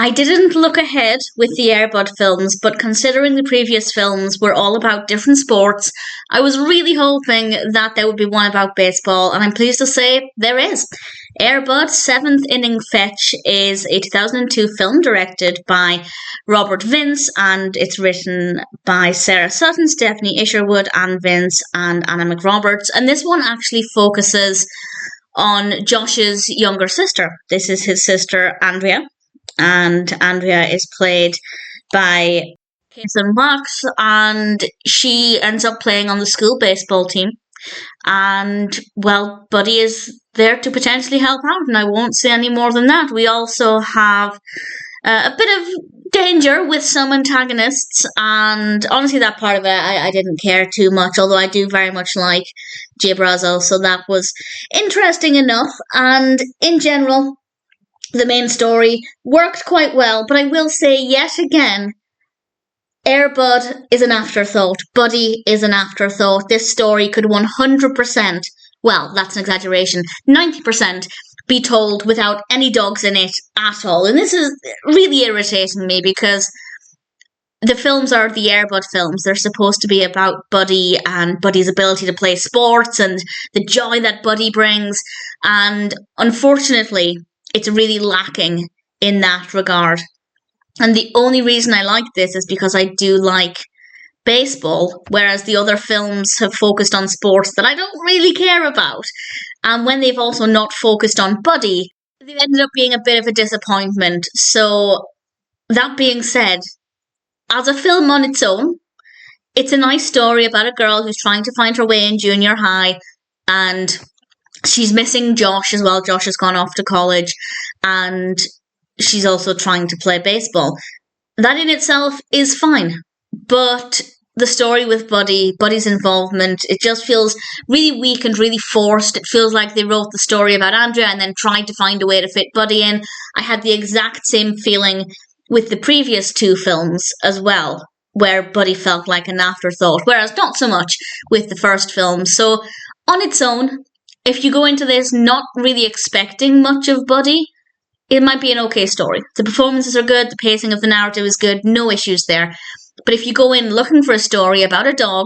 I didn't look ahead with the Air Bud films, but considering the previous films were all about different sports, I was really hoping that there would be one about baseball, and I'm pleased to say there is. Air Bud 7th Inning Fetch is a 2002 film directed by Robert Vince, and it's written by Sarah Sutton, Stephanie Isherwood, Ann Vince, and Anna McRoberts. And this one actually focuses on Josh's younger sister. This is his sister, Andrea. And Andrea is played by Wachs, and she ends up playing on the school baseball team. And, well, Buddy is there to potentially help out, and I won't say any more than that. We also have a bit of danger with some antagonists, and honestly that part of it I didn't care too much, although I do very much like Jay Brazeau, so that was interesting enough. And in general, the main story worked quite well, but I will say yet again, Air Bud is an afterthought. Buddy is an afterthought. This story could 100%, well, that's an exaggeration, 90% be told without any dogs in it at all. And this is really irritating me because the films are the Air Bud films. They're supposed to be about Buddy and Buddy's ability to play sports and the joy that Buddy brings. And unfortunately, it's really lacking in that regard. And the only reason I like this is because I do like baseball, whereas the other films have focused on sports that I don't really care about. And when they've also not focused on Buddy, they've ended up being a bit of a disappointment. So, that being said, as a film on its own, it's a nice story about a girl who's trying to find her way in junior high, and she's missing Josh as well. Josh has gone off to college, and she's also trying to play baseball. That in itself is fine, but the story with Buddy's involvement, it just feels really weak and really forced. It feels like they wrote the story about Andrea and then tried to find a way to fit Buddy in. I had the exact same feeling with the previous two films as well, where Buddy felt like an afterthought, whereas not so much with the first film. So, on its own, if you go into this not really expecting much of Buddy, it might be an okay story. The performances are good, the pacing of the narrative is good, no issues there. But if you go in looking for a story about a dog,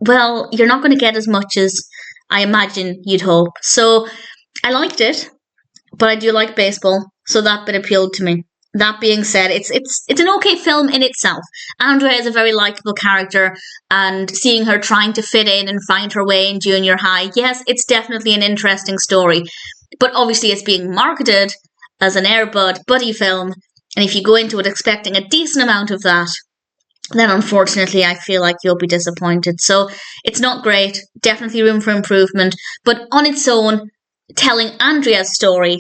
well, you're not going to get as much as I imagine you'd hope. So, I liked it, but I do like baseball, so that bit appealed to me. That being said, it's an okay film in itself. Andrea is a very likeable character, and seeing her trying to fit in and find her way in junior high, yes, it's definitely an interesting story. But obviously it's being marketed as an Air Bud Buddy film, and if you go into it expecting a decent amount of that, then unfortunately I feel like you'll be disappointed. So it's not great, definitely room for improvement, but on its own, telling Andrea's story,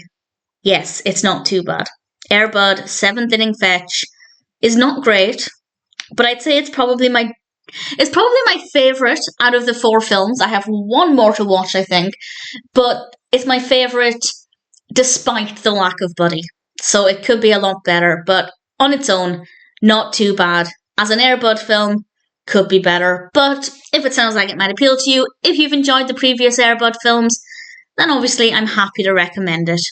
yes, it's not too bad. Air Bud 7th Inning Fetch is not great, but I'd say it's probably my favourite out of the 4 films. I have one more to watch, I think, but it's my favourite despite the lack of Buddy. So it could be a lot better, but on its own, not too bad. As an Air Bud film, could be better, but if it sounds like it might appeal to you, if you've enjoyed the previous Air Bud films, then obviously I'm happy to recommend it.